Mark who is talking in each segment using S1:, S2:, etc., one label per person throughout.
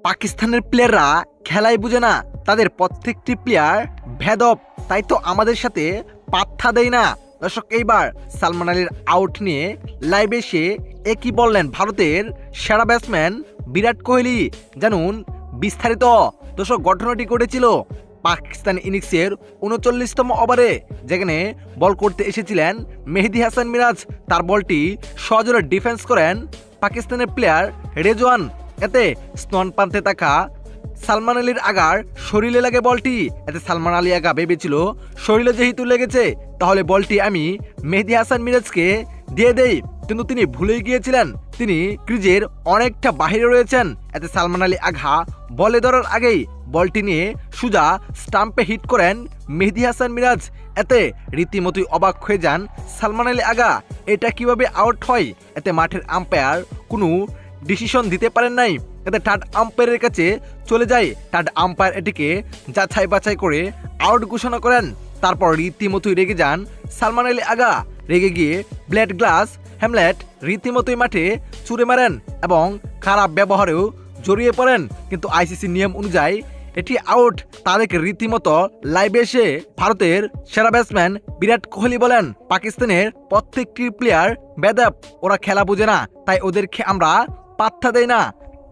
S1: পাকিস্তানের প্লেয়াররা খেলাই বুঝে না, তাদের প্রত্যেকটি প্লেয়ার ভেদব, তাই তো আমাদের সাথে পাত্তা দেয় না। দর্শক, এইবার সালমান আলীর আউট নিয়ে লাইভে এসে একই বললেন ভারতের সেরা ব্যাটসম্যান বিরাট কোহলি। জানুন বিস্তারিত। দর্শক, ঘটনাটি ঘটেছিল পাকিস্তান ইনিংসের 39তম ওভারে, যেখানে বল করতে এসেছিলেন মেহেদী হাসান মিরাজ। তার বলটি সজোরে ডিফেন্স করেন পাকিস্তানের প্লেয়ার রেজওয়ান। এতে স্তন প্রান্তে থাকা সালমান আলীর আগার শরীরে লাগে বলটি। এতে সালমান আলী আগা ভেবেছিল শরীরে যেহেতু লেগেছে তাহলে বলটি আমি মেহেদী হাসান মিরাজকে দিয়ে দেই, কিন্তু তিনি ভুলে গিয়েছিলেন তিনি ক্রিজের অনেকটা বাহিরে রয়েছেন। এতে সালমান আলী আগা বলে ধরার আগেই বলটি নিয়ে সোজা স্টাম্পে হিট করেন মেহেদী হাসান মিরাজ। এতে রীতিমতোই অবাক হয়ে যান সালমান আলী আগা, এটা কিভাবে আউট হয়। এতে মাঠের আম্পায়ার কোনো ডিসিশন দিতে পারেন নাই। এতে থার্ড আম্পায়ারের কাছে চলে যায়। থার্ড আম্পায়ার এটিকে যাচাই বাছাই করে আউট ঘোষণা করেন। তারপর রীতিমতোই রেগে যান সালমান আলী আগা। রেগে গিয়ে ব্লেড গ্লাস হ্যামলেট রীতিমতোই মাঠে ছুঁড়ে মারেন এবং খারাপ ব্যবহারেও জড়িয়ে পড়েন। কিন্তু আইসিসি নিয়ম অনুযায়ী এটি আউট। তাদেরকে রীতিমতো লাইভে এসে ভারতের সেরা ব্যাটসম্যান বিরাট কোহলি বলেন পাকিস্তানের প্রত্যেকটি প্লেয়ার বেদাব, ওরা খেলা বোঝে না, তাই ওদেরকে আমরা পাত্তা দেই না।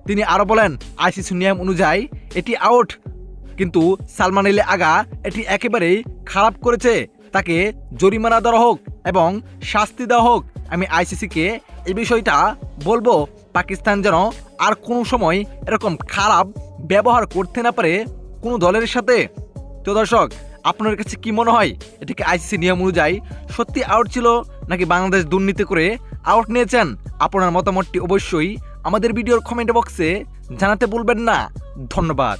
S1: তিনি আরো বলেন আইসিসি নিয়ম অনুযায়ী এটি আউট, কিন্তু সালমান আলী আগা এটি একেবারেই খারাপ করেছে। তাকে জরিমানা দেওয়া হোক এবং শাস্তি দেওয়া হোক। আমি আইসিসিকে এই বিষয়টা বলবো, পাকিস্তান যেন আর কোনো সময় এরকম খারাপ ব্যবহার করতে না পারে কোনো দলের সাথে। তো দর্শক, আপনার কাছে কি মনে হয়, এটিকে আইসিসি নিয়ম অনুযায়ী সত্যি আউট ছিল নাকি বাংলাদেশ দুর্নীতি করে আউট নিয়েছেন? আপনার মতামতটি অবশ্যই আমাদের ভিডিওর কমেন্ট বক্সে জানাতে ভুলবেন না। ধন্যবাদ।